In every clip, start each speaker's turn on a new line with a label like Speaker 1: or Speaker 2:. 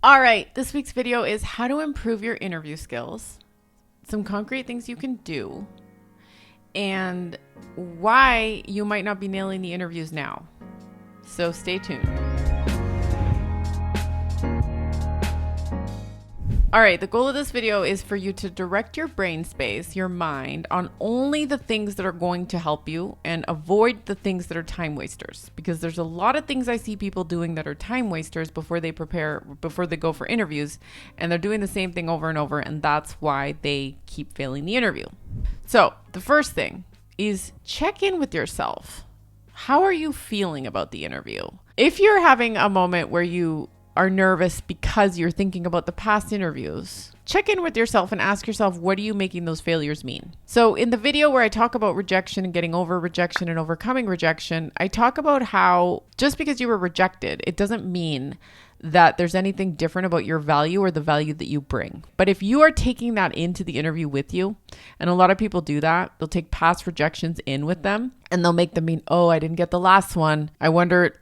Speaker 1: All right, this week's video is how to improve your interview skills, some concrete things you can do, and why you might not be nailing the interviews now. So stay tuned. All right, the goal of this video is for you to direct your brain space, your mind, on only the things that are going to help you and avoid the things that are time wasters. Because there's a lot of things I see people doing that are time wasters before they go for interviews, and they're doing the same thing over and over, and that's why they keep failing the interview. So the first thing is check in with yourself. How are you feeling about the interview? If you're having a moment where you are nervous because you're thinking about the past interviews, check in with yourself and ask yourself, what are you making those failures mean? So in the video where I talk about rejection and getting over rejection and overcoming rejection, I talk about how just because you were rejected, it doesn't mean that there's anything different about your value or the value that you bring. But if you are taking that into the interview with you, and a lot of people do that, they'll take past rejections in with them and they'll make them mean, oh, I didn't get the last one. I wonder,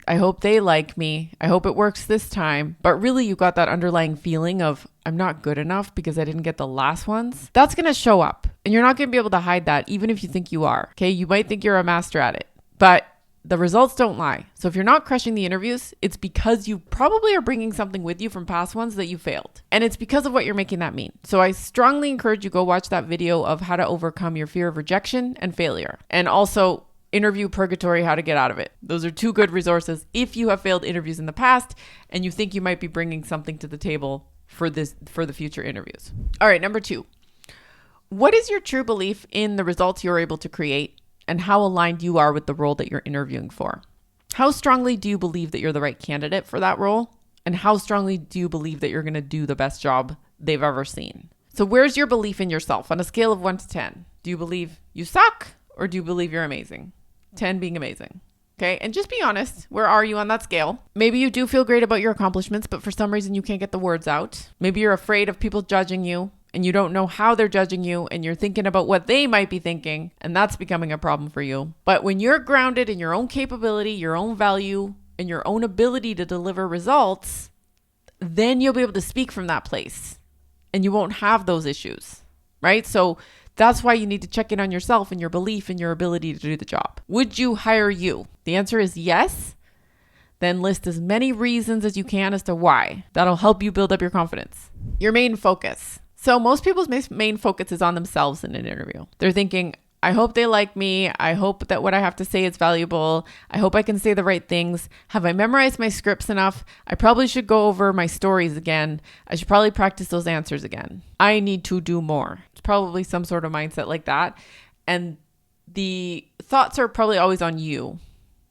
Speaker 1: I hope they like me. I hope it works this time. But really you got that underlying feeling of, I'm not good enough because I didn't get the last ones. That's going to show up and you're not going to be able to hide that even if you think you are. Okay. You might think you're a master at it, but the results don't lie. So if you're not crushing the interviews, it's because you probably are bringing something with you from past ones that you failed. And it's because of what you're making that mean. So I strongly encourage you go watch that video of how to overcome your fear of rejection and failure. And also Interview Purgatory, how to get out of it. Those are two good resources if you have failed interviews in the past and you think you might be bringing something to the table for the future interviews. All right, number 2. What is your true belief in the results you're able to create and how aligned you are with the role that you're interviewing for? How strongly do you believe that you're the right candidate for that role? And how strongly do you believe that you're going to do the best job they've ever seen? So where's your belief in yourself on a scale of 1 to 10? Do you believe you suck or do you believe you're amazing? 10 being amazing. Okay. And just be honest. Where are you on that scale? Maybe you do feel great about your accomplishments, but for some reason you can't get the words out. Maybe you're afraid of people judging you and you don't know how they're judging you and you're thinking about what they might be thinking, and that's becoming a problem for you. But when you're grounded in your own capability, your own value, and your own ability to deliver results, then you'll be able to speak from that place and you won't have those issues, right? So that's why you need to check in on yourself and your belief in your ability to do the job. Would you hire you? The answer is yes. Then list as many reasons as you can as to why. That'll help you build up your confidence. Your main focus. So most people's main focus is on themselves in an interview. They're thinking, I hope they like me. I hope that what I have to say is valuable. I hope I can say the right things. Have I memorized my scripts enough? I probably should go over my stories again. I should probably practice those answers again. I need to do more. It's probably some sort of mindset like that. And the thoughts are probably always on you,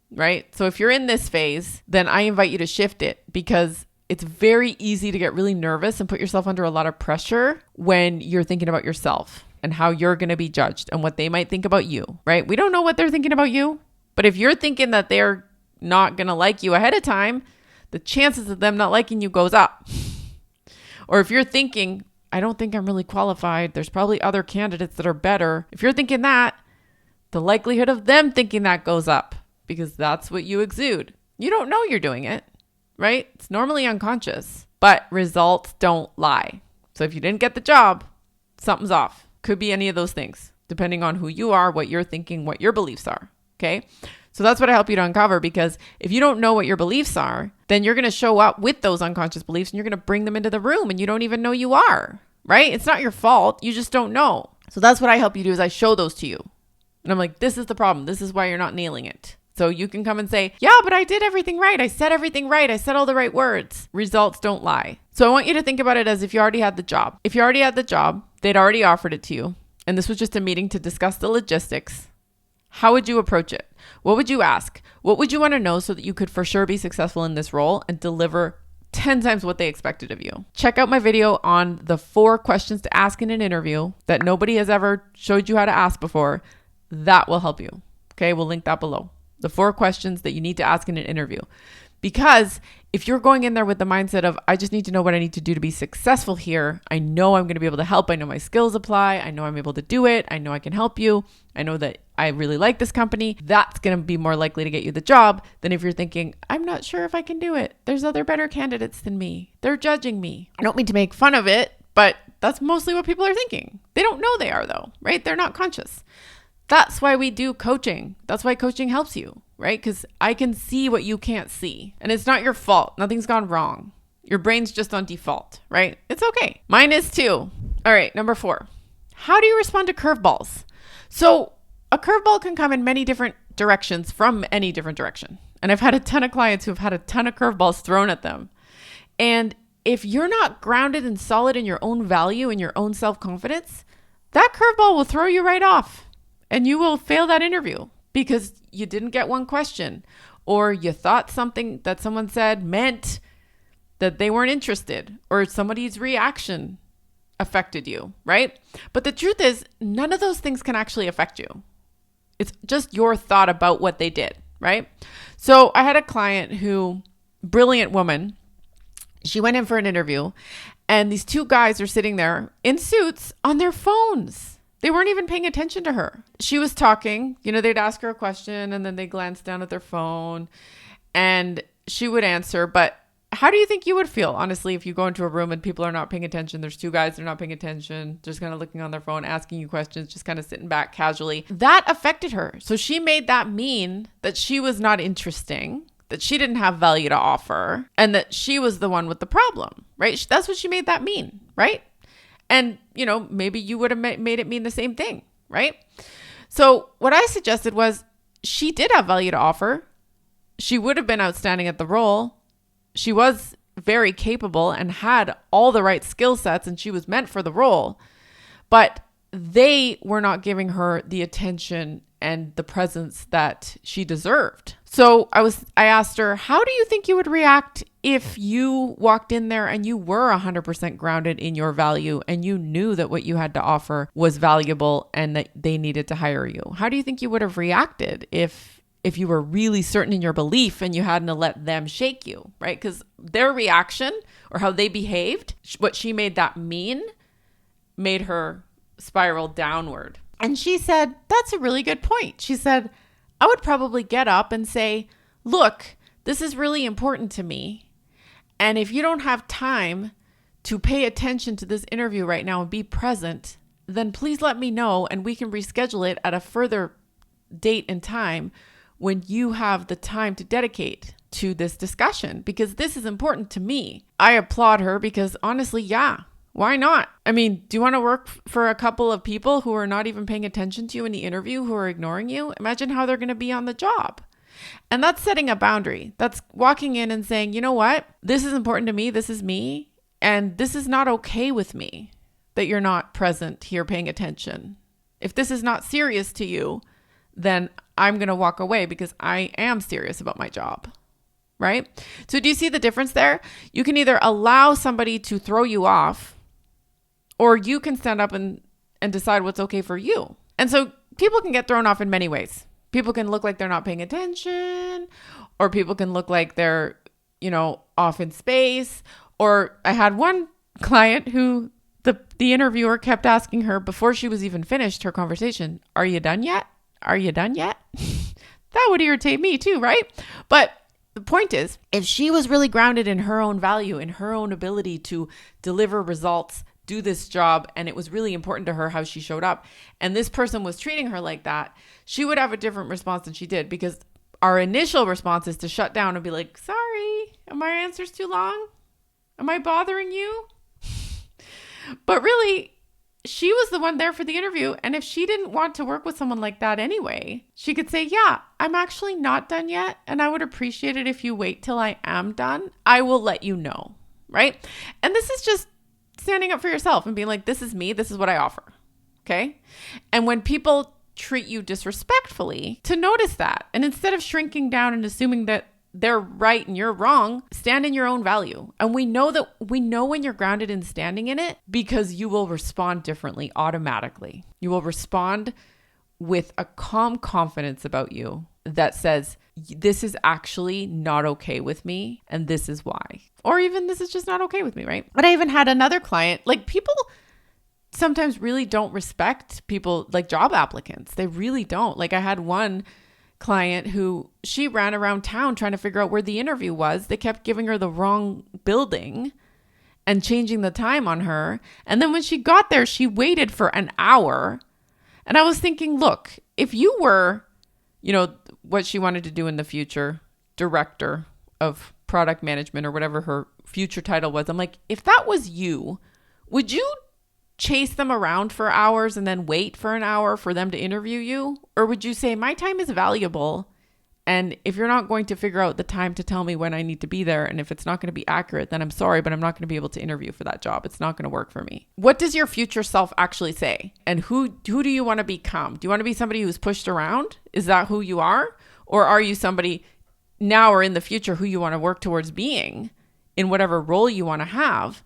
Speaker 1: right? So if you're in this phase, then I invite you to shift it, because it's very easy to get really nervous and put yourself under a lot of pressure when you're thinking about yourself and how you're going to be judged and what they might think about you, right? We don't know what they're thinking about you, but if you're thinking that they're not going to like you ahead of time, the chances of them not liking you goes up. Or if you're thinking, I don't think I'm really qualified, there's probably other candidates that are better. If you're thinking that, the likelihood of them thinking that goes up, because that's what you exude. You don't know you're doing it, right? It's normally unconscious, but results don't lie. So if you didn't get the job, something's off. Could be any of those things, depending on who you are, what you're thinking, what your beliefs are. Okay. So that's what I help you to uncover, because if you don't know what your beliefs are, then you're going to show up with those unconscious beliefs and you're going to bring them into the room and you don't even know you are, right? It's not your fault. You just don't know. So that's what I help you do, is I show those to you. And I'm like, this is the problem. This is why you're not nailing it. So you can come and say, yeah, but I did everything right. I said everything right. I said all the right words. Results don't lie. So I want you to think about it as if you already had the job. If you already had the job, they'd already offered it to you, and this was just a meeting to discuss the logistics. How would you approach it? What would you ask? What would you want to know so that you could for sure be successful in this role and deliver 10 times what they expected of you? Check out my video on the 4 questions to ask in an interview that nobody has ever showed you how to ask before. That will help you. Okay, we'll link that below. The 4 questions that you need to ask in an interview. Because if you're going in there with the mindset of, I just need to know what I need to do to be successful here. I know I'm going to be able to help. I know my skills apply. I know I'm able to do it. I know I can help you. I know that I really like this company. That's going to be more likely to get you the job than if you're thinking, I'm not sure if I can do it. There's other better candidates than me. They're judging me. I don't mean to make fun of it, but that's mostly what people are thinking. They don't know they are though, right? They're not conscious. That's why we do coaching. That's why coaching helps you, right? Because I can see what you can't see. And it's not your fault. Nothing's gone wrong. Your brain's just on default, right? It's okay. Mine is too. All right, number 4. How do you respond to curveballs? So a curveball can come in many different directions from any different direction. And I've had a ton of clients who have had a ton of curveballs thrown at them. And if you're not grounded and solid in your own value and your own self-confidence, that curveball will throw you right off. And you will fail that interview because you didn't get one question, or you thought something that someone said meant that they weren't interested, or somebody's reaction affected you, right? But the truth is, none of those things can actually affect you. It's just your thought about what they did, right? So I had a client who, brilliant woman, she went in for an interview and these 2 guys are sitting there in suits on their phones. They weren't even paying attention to her. She was talking, they'd ask her a question and then they glanced down at their phone and she would answer. But how do you think you would feel, honestly, if you go into a room and people are not paying attention? There's 2 guys, they're not paying attention, just kind of looking on their phone, asking you questions, just kind of sitting back casually. That affected her. So she made that mean that she was not interesting, that she didn't have value to offer, and that she was the one with the problem, right? That's what she made that mean, right? And, maybe you would have made it mean the same thing, right? So what I suggested was she did have value to offer. She would have been outstanding at the role. She was very capable and had all the right skill sets and she was meant for the role. But they were not giving her the attention and the presence that she deserved. So I asked her, how do you think you would react if you walked in there and you were 100% grounded in your value and you knew that what you had to offer was valuable and that they needed to hire you? How do you think you would have reacted if you were really certain in your belief and you hadn't let them shake you, right? Because their reaction or how they behaved, what she made that mean, made her spiral downward. And she said, that's a really good point. She said, I would probably get up and say, look, this is really important to me. And if you don't have time to pay attention to this interview right now and be present, then please let me know and we can reschedule it at a further date and time when you have the time to dedicate to this discussion, because this is important to me. I applaud her because honestly, yeah. Why not? I mean, do you want to work for a couple of people who are not even paying attention to you in the interview, who are ignoring you? Imagine how they're going to be on the job. And that's setting a boundary. That's walking in and saying, you know what? This is important to me. This is me. And this is not okay with me that you're not present here paying attention. If this is not serious to you, then I'm going to walk away because I am serious about my job. Right? So do you see the difference there? You can either allow somebody to throw you off, or you can stand up and decide what's okay for you. And so people can get thrown off in many ways. People can look like they're not paying attention, or people can look like they're, off in space. Or I had one client who the interviewer kept asking her before she was even finished her conversation, are you done yet? Are you done yet? That would irritate me too, right? But the point is, if she was really grounded in her own value, in her own ability to deliver results, do this job, and it was really important to her how she showed up, and this person was treating her like that, she would have a different response than she did, because our initial response is to shut down and be like, sorry, are my answers too long? Am I bothering you? But really, she was the one there for the interview, and if she didn't want to work with someone like that anyway, she could say, yeah, I'm actually not done yet, and I would appreciate it if you wait till I am done. I will let you know, right? And this is just standing up for yourself and being like, this is me, this is what I offer. Okay. And when people treat you disrespectfully, to notice that. And instead of shrinking down and assuming that they're right and you're wrong, stand in your own value. And we know when you're grounded in standing in it, because you will respond differently automatically. You will respond with a calm confidence about you that says, this is actually not okay with me, and this is why. Or even this is just not okay with me, right? But I even had another client, like people sometimes really don't respect people, like job applicants. They really don't. Like I had one client who she ran around town trying to figure out where the interview was. They kept giving her the wrong building and changing the time on her. And then when she got there, she waited for an hour. And I was thinking, look, if you were, what she wanted to do in the future, director of product management or whatever her future title was, I'm like, if that was you, would you chase them around for hours and then wait for an hour for them to interview you? Or would you say, my time is valuable, and if you're not going to figure out the time to tell me when I need to be there, and if it's not going to be accurate, then I'm sorry, but I'm not going to be able to interview for that job. It's not going to work for me. What does your future self actually say? And who do you want to become? Do you want to be somebody who's pushed around? Is that who you are? Or are you somebody now or in the future who you want to work towards being in whatever role you want to have?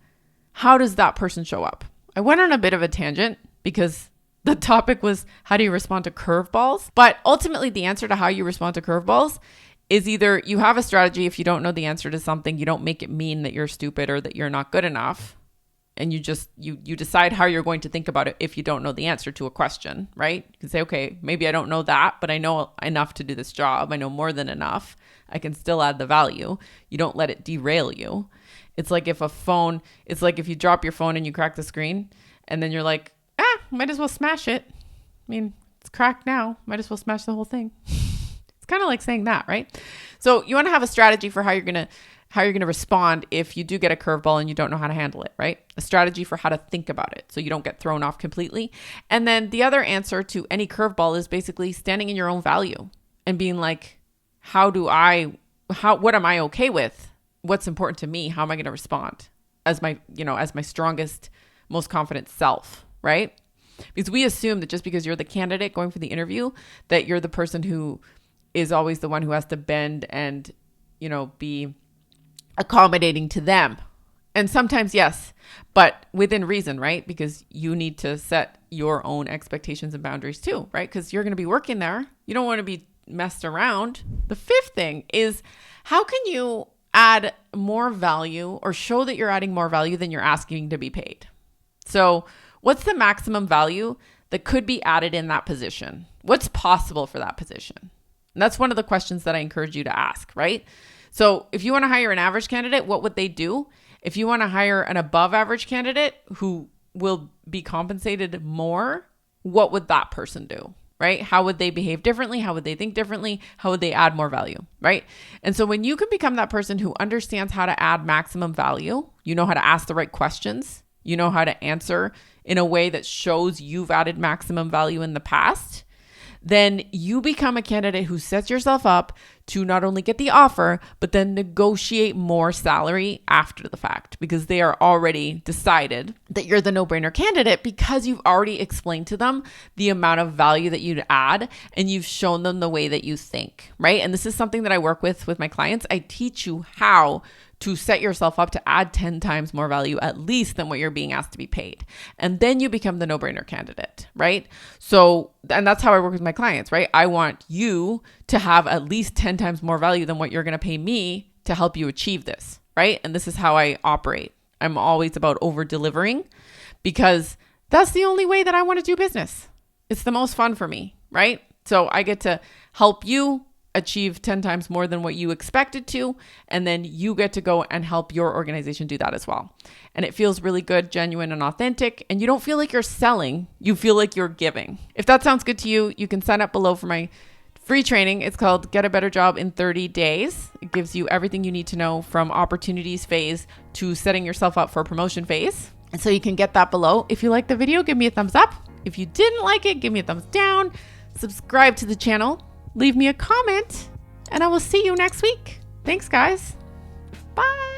Speaker 1: How does that person show up? I went on a bit of a tangent because the topic was, how do you respond to curveballs? But ultimately, the answer to how you respond to curveballs is either you have a strategy. If you don't know the answer to something, you don't make it mean that you're stupid or that you're not good enough. And you just, you decide how you're going to think about it if you don't know the answer to a question, right? You can say, okay, maybe I don't know that, but I know enough to do this job. I know more than enough. I can still add the value. You don't let it derail you. It's like if you drop your phone and you crack the screen and then you're like, might as well smash it. I mean, it's cracked now. Might as well smash the whole thing. It's kind of like saying that, right? So you want to have a strategy for how you're going to respond if you do get a curveball and you don't know how to handle it, right? A strategy for how to think about it so you don't get thrown off completely. And then the other answer to any curveball is basically standing in your own value and being like, what am I okay with? What's important to me? How am I going to respond as my strongest, most confident self, right? Because we assume that just because you're the candidate going for the interview, that you're the person who is always the one who has to bend and, be accommodating to them. And sometimes, yes, but within reason, right? Because you need to set your own expectations and boundaries too, right? Because you're going to be working there. You don't want to be messed around. The fifth thing is, how can you add more value or show that you're adding more value than you're asking to be paid? So what's the maximum value that could be added in that position? What's possible for that position? And that's one of the questions that I encourage you to ask, right? So if you want to hire an average candidate, what would they do? If you want to hire an above average candidate who will be compensated more, what would that person do, right? How would they behave differently? How would they think differently? How would they add more value, right? And so when you can become that person who understands how to add maximum value, you know how to ask the right questions, you know how to answer in a way that shows you've added maximum value in the past, then you become a candidate who sets yourself up to not only get the offer, but then negotiate more salary after the fact, because they are already decided that you're the no-brainer candidate because you've already explained to them the amount of value that you'd add and you've shown them the way that you think, right? And this is something that I work with my clients. I teach you how to set yourself up to add 10 times more value at least than what you're being asked to be paid. And then you become the no-brainer candidate, right? So, and that's how I work with my clients, right? I want you to have at least 10 times more value than what you're going to pay me to help you achieve this, right? And this is how I operate. I'm always about over-delivering because that's the only way that I want to do business. It's the most fun for me, right? So I get to help you achieve 10 times more than what you expected to. And then you get to go and help your organization do that as well. And it feels really good, genuine, and authentic. And you don't feel like you're selling. You feel like you're giving. If that sounds good to you, you can sign up below for my free training. It's called Get a Better Job in 30 Days. It gives you everything you need to know from opportunities phase to setting yourself up for promotion phase. And so you can get that below. If you like the video, give me a thumbs up. If you didn't like it, give me a thumbs down. Subscribe to the channel. Leave me a comment, and I will see you next week. Thanks, guys. Bye.